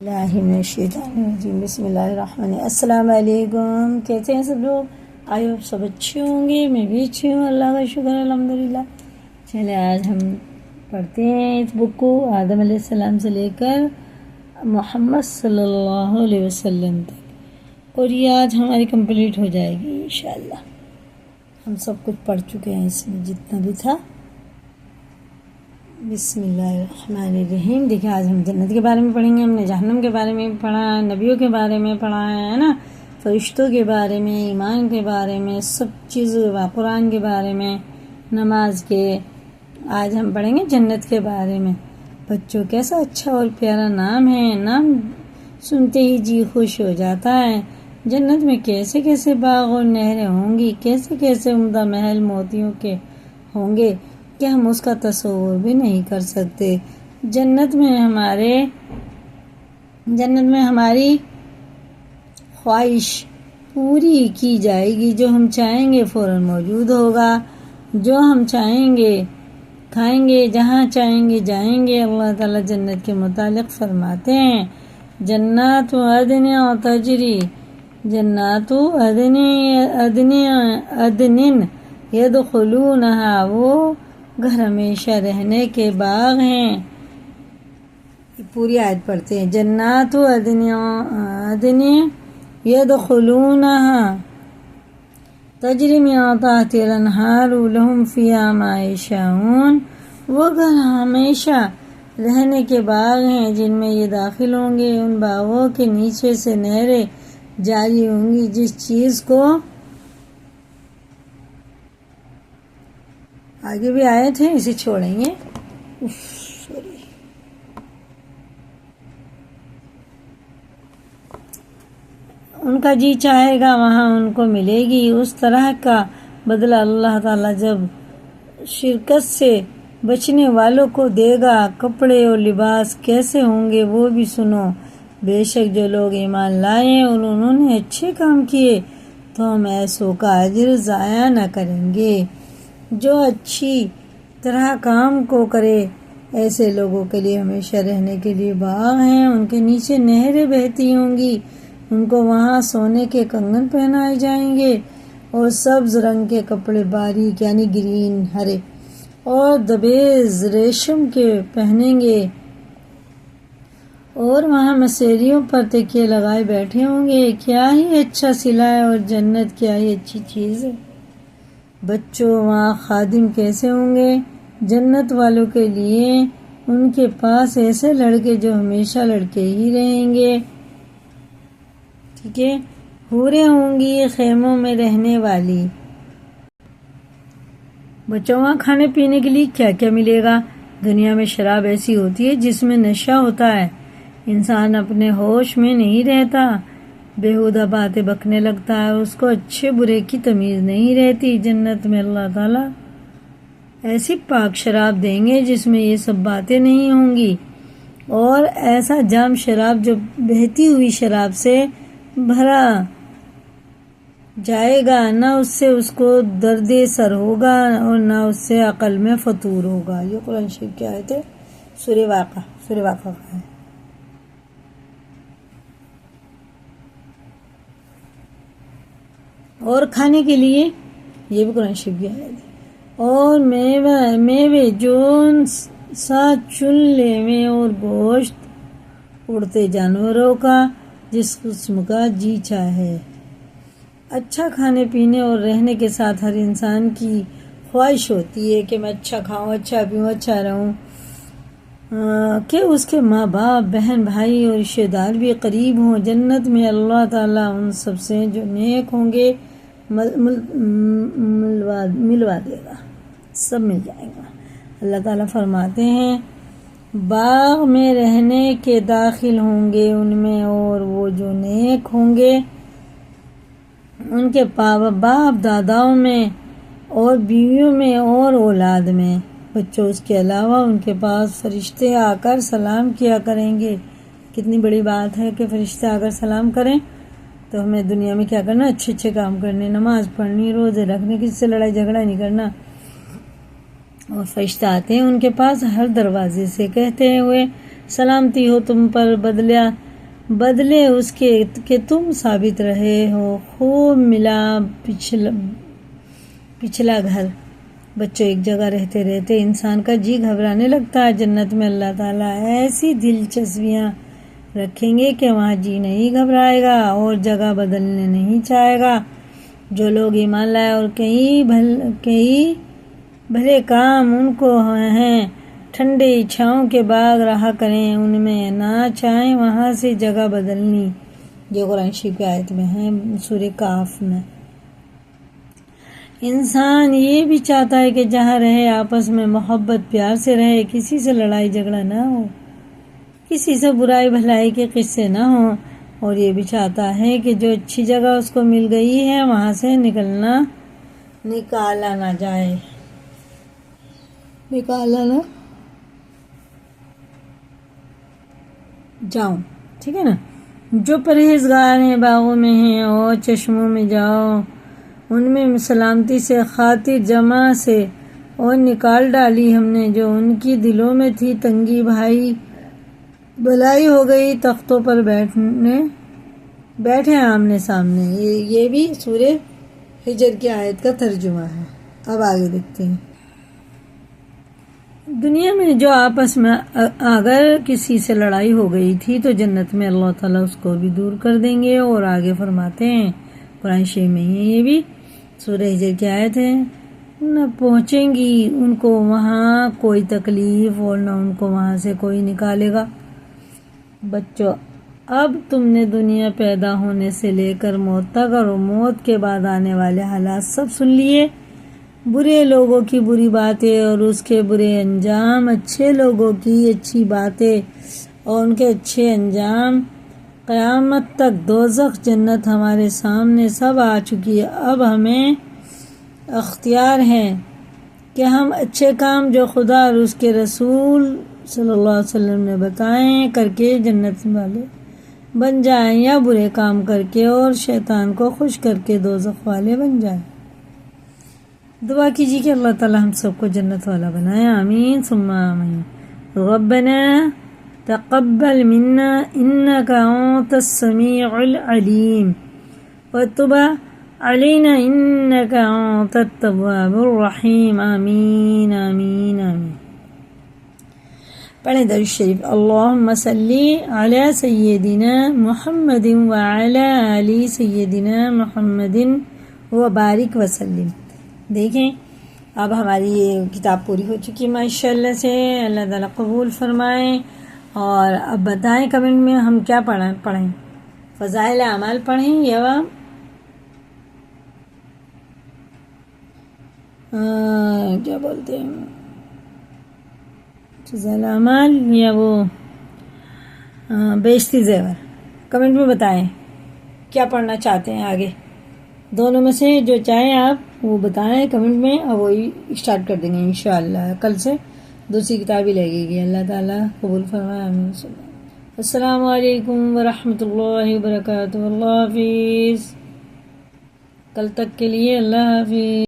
اللہ من الشیطان الرجیم بسم اللہ الرحمن الرحیم۔ السلام علیکم، کیسے ہیں سب لوگ؟ آئیے سب اچھے ہوں گے، میں بھی اچھی ہوں، اللہ کا شکر ہے الحمدللہ۔ چلے آج ہم پڑھتے ہیں اس بک کو آدم علیہ السلام سے لے کر محمد صلی اللہ علیہ وسلم تک، اور یہ آج ہماری کمپلیٹ ہو جائے گی انشاءاللہ۔ ہم سب کچھ پڑھ چکے ہیں اس میں جتنا بھی تھا۔ بسم اللہ الرحمن الرحیم۔ دیکھیں آج ہم جنت کے بارے میں پڑھیں گے، ہم نے جہنم کے بارے میں پڑھا ہے، نبیوں کے بارے میں پڑھا ہے نا، فرشتوں کے بارے میں، ایمان کے بارے میں، سب چیز، قرآن کے بارے میں، نماز کے۔ آج ہم پڑھیں گے جنت کے بارے میں۔ بچوں کیسا اچھا اور پیارا نام ہے، نام سنتے ہی جی خوش ہو جاتا ہے۔ جنت میں کیسے کیسے باغ اور نہریں ہوں گی، کیسے کیسے عمدہ محل موتیوں کے ہوں گے کہ ہم اس کا تصور بھی نہیں کر سکتے۔ جنت میں ہماری خواہش پوری کی جائے گی، جو ہم چاہیں گے فوراً موجود ہوگا، جو ہم چاہیں گے کھائیں گے، جہاں چاہیں گے جائیں گے۔ اللہ تعالیٰ جنت کے متعلق فرماتے ہیں، جنات عدن تجری، جنات عدن یدخلونہا، وہ گھر ہمیشہ رہنے کے باغ ہیں۔ پوری آیت پڑھتے ہیں، جنات عدن یدخلونہا تجری من تحتہا الانہار لہم فیہا ما یشاءون، وہ گھر ہمیشہ رہنے کے باغ ہیں جن میں یہ داخل ہوں گے، ان باغوں کے نیچے سے نہریں جاری ہوں گی۔ جس چیز کو آگے بھی آئے تھے، اسے چھوڑیں گے۔ ان کا جی چاہے گا وہاں ان کو ملے گی۔ اس طرح کا بدلہ اللہ تعالیٰ جب شرکت سے بچنے والوں کو دے گا۔ کپڑے اور لباس کیسے ہوں گے وہ بھی سنو، بے شک جو لوگ ایمان لائے اور انہوں نے اچھے کام کیے تو ہم ایسوں کا اجر ضائع نہ کریں گے۔ جو اچھی طرح کام کو کرے، ایسے لوگوں کے لیے ہمیشہ رہنے کے لیے باغ ہیں، ان کے نیچے نہریں بہتی ہوں گی، ان کو وہاں سونے کے کنگن پہنائے جائیں گے اور سبز رنگ کے کپڑے، باریک یعنی گرین ہرے، اور دبیز ریشم کے پہنیں گے، اور وہاں مسیریوں پر تکیے لگائے بیٹھے ہوں گے۔ کیا ہی اچھا صلہ ہے، اور جنت کیا ہی اچھی چیز ہے۔ بچوں وہاں خادم کیسے ہوں گے؟ جنت والوں کے لیے ان کے پاس ایسے لڑکے جو ہمیشہ لڑکے ہی رہیں گے، ٹھیک ہے۔ حوریں ہوں گی خیموں میں رہنے والی۔ بچوں وہاں کھانے پینے کے لیے کیا کیا ملے گا؟ دنیا میں شراب ایسی ہوتی ہے جس میں نشہ ہوتا ہے، انسان اپنے ہوش میں نہیں رہتا، بیہودہ باتیں بکنے لگتا ہے، اس کو اچھے برے کی تمیز نہیں رہتی۔ جنت میں اللہ تعالیٰ ایسی پاک شراب دیں گے جس میں یہ سب باتیں نہیں ہوں گی، اور ایسا جام شراب جو بہتی ہوئی شراب سے بھرا جائے گا، نہ اس سے اس کو درد سر ہوگا اور نہ اس سے عقل میں فطور ہوگا۔ یہ قرآن شریف کی آیت ہے، سورہ واقعہ کا ہے۔ اور کھانے کے لیے یہ بھی قرآن شریف کی آیت ہے، اور میوے جون سا چن لیوے، اور گوشت اڑتے جانوروں کا جس قسم کا جی چاہے۔ اچھا کھانے پینے اور رہنے کے ساتھ ہر انسان کی خواہش ہوتی ہے کہ میں اچھا کھاؤں، اچھا پیوں، اچھا رہوں، کہ اس کے ماں باپ، بہن بھائی اور رشتے دار بھی قریب ہوں۔ جنت میں اللہ تعالیٰ ان سب سے جو نیک ہوں گے ملوا دے گا، سب مل جائے گا۔ اللہ تعالیٰ فرماتے ہیں، باغ میں رہنے کے داخل ہوں گے ان میں، اور وہ جو نیک ہوں گے ان کے باپ داداؤں میں اور بیویوں میں اور اولاد میں۔ بچوں اس کے علاوہ ان کے پاس فرشتے آ کر سلام کیا کریں گے۔ کتنی بڑی بات ہے کہ فرشتے آ کر سلام کریں، تو ہمیں دنیا میں کیا کرنا؟ اچھے اچھے کام کرنے، نماز پڑھنی، روزے رکھنے، کسی سے لڑائی جھگڑا نہیں کرنا۔ اور فرشتے آتے ہیں ان کے پاس ہر دروازے سے، کہتے ہوئے سلامتی ہو تم پر، بدلے اس کے کہ تم ثابت رہے ہو۔ خوب ملا پچھلا گھر، بچوں ایک جگہ رہتے رہتے انسان کا جی گھبرانے لگتا ہے۔ جنت میں اللہ تعالیٰ ایسی دلچسپیاں رکھیں گے کہ وہاں جی نہیں گھبرائے گا اور جگہ بدلنے نہیں چاہے گا۔ جو لوگ ایمان لائے اور کئی بھلے کام ان کو ہیں، ٹھنڈے چھاؤں کے باغ رہا کریں، ان میں نہ چاہیں وہاں سے جگہ بدلنی۔ یہ قرآن شریف کی آیت میں ہے، سورہ کہف میں۔ انسان یہ بھی چاہتا ہے کہ جہاں رہے آپس میں محبت پیار سے رہے، کسی سے لڑائی جھگڑا نہ ہو، کسی سے برائی بھلائی کے قصے نہ ہوں، اور یہ بھی چاہتا ہے کہ جو اچھی جگہ اس کو مل گئی ہے وہاں سے نکالا نہ جائے، جاؤں، ٹھیک ہے نا۔ جو پرہیزگار ہیں باغوں میں ہیں اور چشموں میں جاؤ، ان میں سلامتی سے خاطر جمع سے اور نکال ڈالی ہم نے جو ان کی دلوں میں تھی تنگی، بھلائی ہو گئی، تختوں پر بیٹھے آمنے سامنے۔ یہ بھی سورہ ہجر کی آیت کا ترجمہ ہے۔ اب آگے دیکھتے ہیں۔ دنیا میں جو آپس میں اگر کسی سے لڑائی ہو گئی تھی تو جنت میں اللہ تعالیٰ اس کو بھی دور کر دیں گے، اور آگے فرماتے ہیں قرآن شریف میں یہ بھی سورہ ہجر کی آیت ہے، نہ پہنچیں گی ان کو وہاں کوئی تکلیف اور نہ ان کو وہاں سے کوئی نکالے گا۔ بچوں، اب تم نے دنیا پیدا ہونے سے لے کر موت تک اور موت کے بعد آنے والے حالات سب سن لیے، برے لوگوں کی بری باتیں اور اس کے برے انجام، اچھے لوگوں کی اچھی باتیں اور ان کے اچھے انجام، قیامت تک دوزخ جنت ہمارے سامنے سب آ چکی ہے۔ اب ہمیں اختیار ہے کہ ہم اچھے کام جو خدا اور اس کے رسول صلی اللہ علیہ وسلم نے بتائیں کر کے جنت والے بن جائیں، یا برے کام کر کے اور شیطان کو خوش کر کے دوزخ والے بن جائیں۔ دعا کیجیے کہ اللہ تعالی ہم سب کو جنت والا بنائے، آمین ثم آمین۔ ربنا تقبل منا انك انت السميع العليم وتب علينا انك انت التواب الرحیم، آمین آمین آمین۔ پڑھیں درود شریف۔ اللہم صلی علی سیدنا محمد وعلی آل سیدنا محمد وبارک وسلم۔ دیکھیں اب ہماری یہ کتاب پوری ہو چکی ماشاءاللہ سے، اللہ تعالیٰ قبول فرمائیں۔ اور اب بتائیں کمنٹ میں ہم کیا پڑھیں، فضائل اعمال پڑھیں یا کیا بولتے ہیں فضائل اعمال یا وہ بیشتی زیور؟ کمنٹ میں بتائیں کیا پڑھنا چاہتے ہیں آگے، دونوں میں سے جو چاہیں آپ وہ بتائیں کمنٹ میں، اور وہی اسٹارٹ کر دیں گے انشاءاللہ۔ کل سے دوسری کتاب ہی لگے گی۔ اللہ تعالیٰ قبول فرمائے، آمین۔ السلام علیکم ورحمۃ اللہ وبرکاتہ۔ اللہ حافظ، کل تک کے لیے اللہ حافظ۔